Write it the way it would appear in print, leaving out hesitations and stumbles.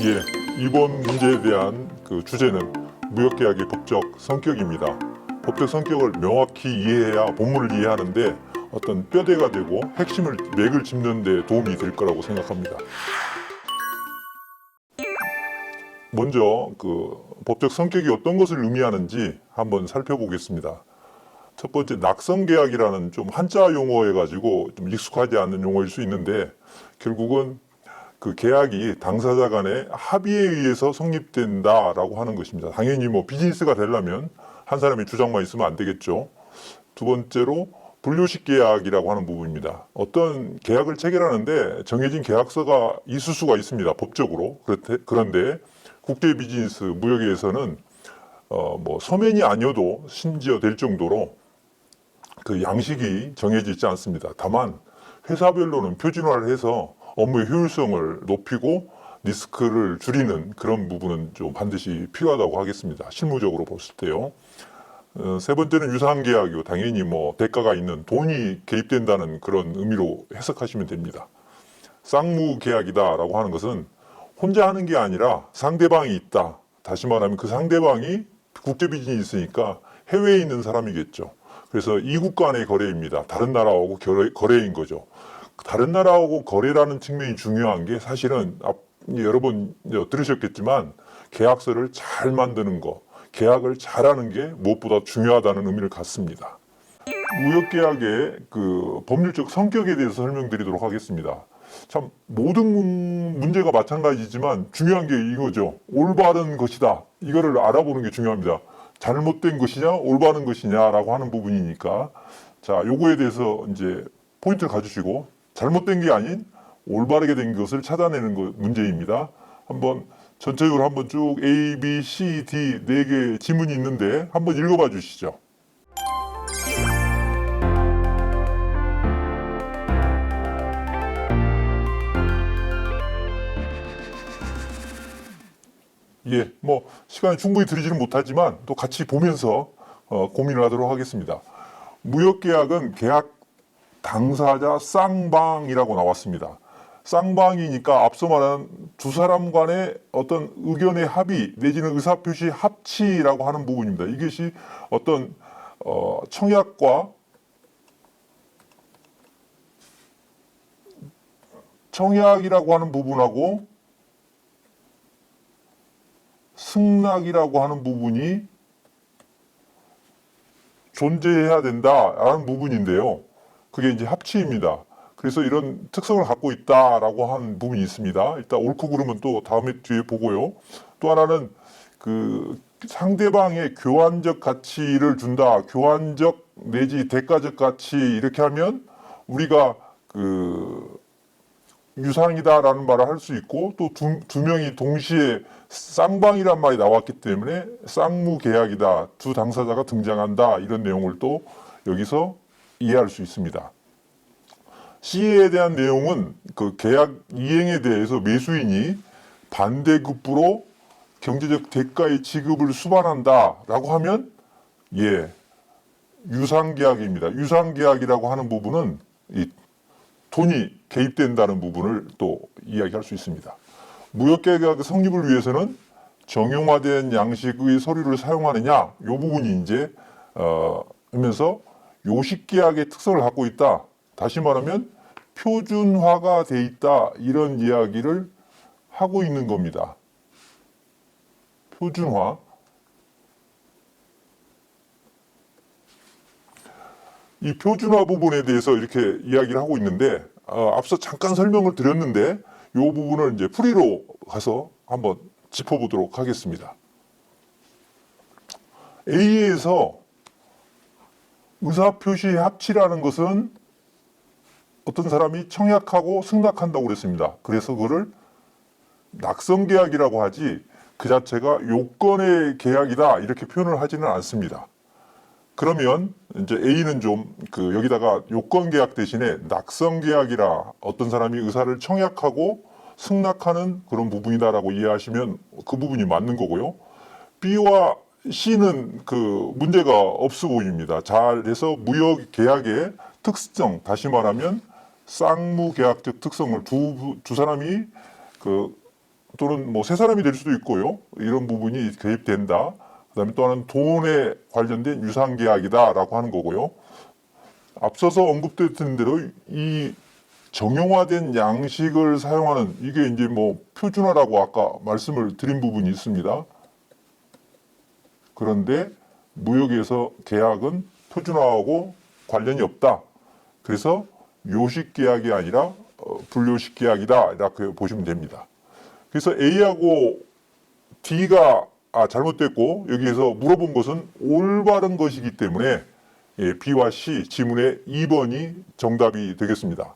예, 이번 문제에 대한 그 주제는 무역계약의 법적 성격입니다. 법적 성격을 명확히 이해해야 본문을 이해하는데 어떤 뼈대가 되고 핵심을 맥을 짚는 데 도움이 될 거라고 생각합니다. 먼저 그 법적 성격이 어떤 것을 의미하는지 한번 살펴보겠습니다. 첫 번째, 낙성계약이라는 좀 한자 용어해 가지고 좀 익숙하지 않는 용어일 수 있는데, 결국은 그 계약이 당사자 간의 합의에 의해서 성립된다라고 하는 것입니다. 당연히 뭐 비즈니스가 되려면 한 사람의 주장만 있으면 안 되겠죠. 두 번째로, 분료식 계약이라고 하는 부분입니다. 어떤 계약을 체결하는데 정해진 계약서가 있을 수가 있습니다, 법적으로. 그런데 국제 비즈니스 무역에서는 뭐 서면이 아니어도 심지어 될 정도로 그 양식이 정해져 있지 않습니다. 다만 회사별로는 표준화를 해서 업무의 효율성을 높이고 리스크를 줄이는 그런 부분은 좀 반드시 필요하다고 하겠습니다. 실무적으로 봤을 때요. 세 번째는 유상계약이요. 당연히 뭐 대가가 있는 돈이 개입된다는 그런 의미로 해석하시면 됩니다. 쌍무계약이다라고 하는 것은 혼자 하는 게 아니라 상대방이 있다. 다시 말하면 그 상대방이 국제 비즈니스니까 해외에 있는 사람이겠죠. 그래서 이국 간의 거래입니다. 다른 나라하고 거래인 거죠. 다른 나라하고 거래라는 측면이 중요한 게 사실은 여러 번 들으셨겠지만 계약서를 잘 만드는 거, 계약을 잘하는 게 무엇보다 중요하다는 의미를 갖습니다. 무역계약의 그 법률적 성격에 대해서 설명드리도록 하겠습니다. 참 모든 문제가 마찬가지지만 중요한 게 이거죠. 올바른 것이다. 이거를 알아보는 게 중요합니다. 잘못된 것이냐, 올바른 것이냐라고 하는 부분이니까, 자, 요거에 대해서 이제 포인트를 가주시고, 잘못된 게 아닌 올바르게 된 것을 찾아내는 거 문제입니다. 한번 전체적으로 한번 쭉 A, B, C, D 4개 지문이 있는데 한번 읽어봐 주시죠. 예, 뭐 시간이 충분히 들이지는 못하지만 또 같이 보면서 고민을 하도록 하겠습니다. 무역계약은 계약 당사자 쌍방이라고 나왔습니다. 쌍방이니까 앞서 말한 두 사람 간의 어떤 의견의 합의 내지는 의사표시 합치라고 하는 부분입니다. 이것이 어떤 청약이라고 하는 부분하고 승낙이라고 하는 부분이 존재해야 된다라는 부분인데요. 그게 이제 합치입니다. 그래서 이런 특성을 갖고 있다라고 하는 부분이 있습니다. 일단 옳고 그름은 또 다음에 뒤에 보고요. 또 하나는 그 상대방의 교환적 가치를 준다. 교환적 내지 대가적 가치 이렇게 하면 우리가 그 유상이다라는 말을 할 수 있고, 또 두 명이 동시에 쌍방이란 말이 나왔기 때문에 쌍무계약이다. 두 당사자가 등장한다. 이런 내용을 또 여기서 이해할 수 있습니다. C에 대한 내용은 그 계약 이행에 대해서 매수인이 반대급부로 경제적 대가의 지급을 수반한다라고 하면 유상계약입니다. 유상계약이라고 하는 부분은 이 돈이 개입된다는 부분을 또 이야기할 수 있습니다. 무역계약 성립을 위해서는 정형화된 양식의 서류를 사용하느냐, 이 부분이 이제 하면서 요식계약의 특성을 갖고 있다. 다시 말하면 표준화가 돼 있다. 이런 이야기를 하고 있는 겁니다. 표준화. 이 표준화 부분에 대해서 이렇게 이야기를 하고 있는데, 앞서 잠깐 설명을 드렸는데 이 부분을 이제 풀이로 가서 한번 짚어보도록 하겠습니다. A에서 의사표시 합치라는 것은 어떤 사람이 청약하고 승낙한다고 그랬습니다. 그래서 그거를 낙성계약이라고 하지 그 자체가 요건의 계약이다 이렇게 표현을 하지는 않습니다. 그러면 이제 A는 좀 여기다가 요건 계약 대신에 낙성 계약이라 어떤 사람이 의사를 청약하고 승낙하는 그런 부분이다라고 이해하시면 그 부분이 맞는 거고요. B와 C는 그 문제가 없어 보입니다. 잘해서 무역 계약의 특성, 다시 말하면 쌍무 계약적 특성을 두 사람이 그 또는 뭐 세 사람이 될 수도 있고요. 이런 부분이 개입된다. 그다음에 또 하나는 돈에 관련된 유상계약이다라고 하는 거고요. 앞서서 언급됐던 대로 이 정형화된 양식을 사용하는 이게 이제 뭐 표준화라고 아까 말씀을 드린 부분이 있습니다. 그런데 무역에서 계약은 표준화하고 관련이 없다. 그래서 요식 계약이 아니라 불요식 계약이다. 이렇게 보시면 됩니다. 그래서 A하고 D가 잘못됐고 여기에서 물어본 것은 올바른 것이기 때문에 B와 C 지문의 2번이 정답이 되겠습니다.